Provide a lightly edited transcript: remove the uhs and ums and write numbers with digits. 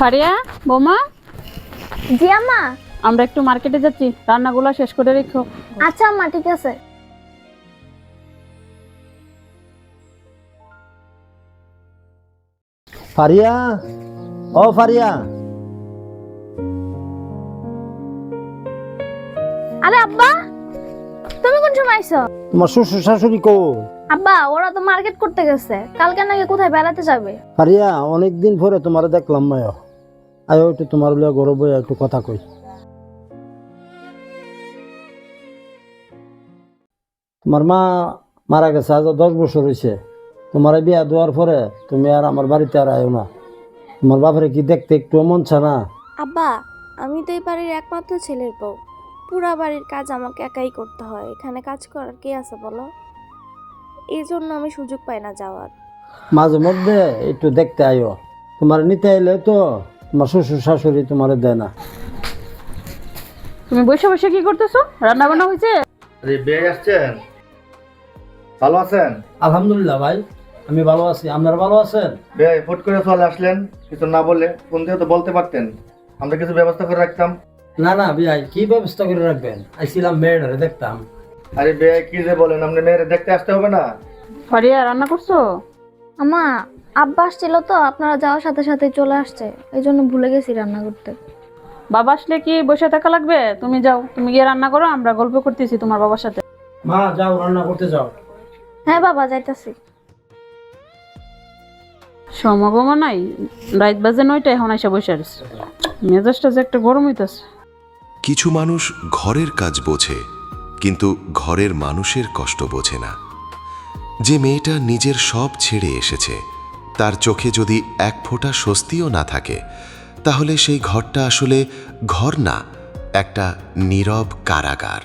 ফারিয়া বৌমা, জি আম্মা। আমরা একটু মার্কেটে যাচ্ছি, রান্নাগুলো শেষ করে রেখো। আচ্ছা আম্মা, ঠিক আছে। ফারিয়া, ও ফারিয়া। আরে আব্বা, তুমি কোন সময় আইছো? তোমার শ্বশুর শাশুড়ি কো? আব্বা, ওরা তো মার্কেট করতে গেছে, কালকে নাকি কোথায় বেড়াতে যাবে। ফারিয়া, অনেকদিন পরে তোমারে দেখলাম মায়া। আয়ো একটু তোমার লিয়া গরব হয়ে একটু কথা কই। তোমার মা মারা গেছে, আজ 10 বছর হয়েছে। তোমার বিয়া দেওয়ার পরে তুমি আর আমার বাড়িতে আর আয়ো না। তোমার বাপরে কি দেখতে একটু মন চা না? আব্বা, আমি তো এই বাড়ির একমাত্র ছেলের বউ। পুরা বাড়ির কাজ আমাকে একাই করতে হয়। এখানে কাজ করার কে আছে বলো? এই জন্য আমি সুযোগ পাই না যাওয়ার। মাঝে মধ্যে একটু দেখতে আয়ো। তোমার নিতে আইলে তো তোমার শ্বশুর শাশুড়ি তোমারে দেয় না। তুমি বসে বসে কি করতেছো? রান্না বান্না হয়েছে? আরে বেয়ে আসছেন, ভালো আছেন? আলহামদুলিল্লাহ ভাই, আমি ভালো আছি। আপনারা ভালো আছেন? বেয়ে ফট করে চলে আসলেন, কিছু না বলে। ফোন দিয়ে তো বলতে পারতেন, আমরা কিছু ব্যবস্থা করে রাখতাম। না না ভাই, কি ব্যবস্থা করে রাখবেন? আইছিলাম মেয়েটারে দেখতাম। আরে বেয়ে কি যে বলেন, আপনি মেয়েরে দেখতে আসতে হবে না? ফারিয়া রান্না করছো? আম্মা, আব্বা আসছিল তো, আপনারা যাওয়ার সাথে সাথে চলে আসছে, এই জন্য ভুলে গেছি রান্না করতে। বাবা আসলে কি বসে থাকা লাগবে? তুমি যাও, তুমি গিয়ে রান্না করো, আমরা গল্প করতেছি তোমার বাবার সাথে। মা যাও, রান্না করতে যাও। হ্যাঁ বাবা, যাইতাছি। সমাগমা নাই, রাত বাজে 9টা, এখন এসে বসে আছে। মেজাজটা যে একটা গরম হইতেছে। কিছু মানুষ ঘরের কাজ বোঝে, কিন্তু ঘরের মানুষের কষ্ট বোঝে না। যে মেয়েটা নিজের সব ছেড়ে এসেছে, তার চোখে যদি এক ফোঁটা স্বস্তিও না থাকে, তাহলে সেই ঘরটা আসলে ঘর না, একটা নীরব কারাগার।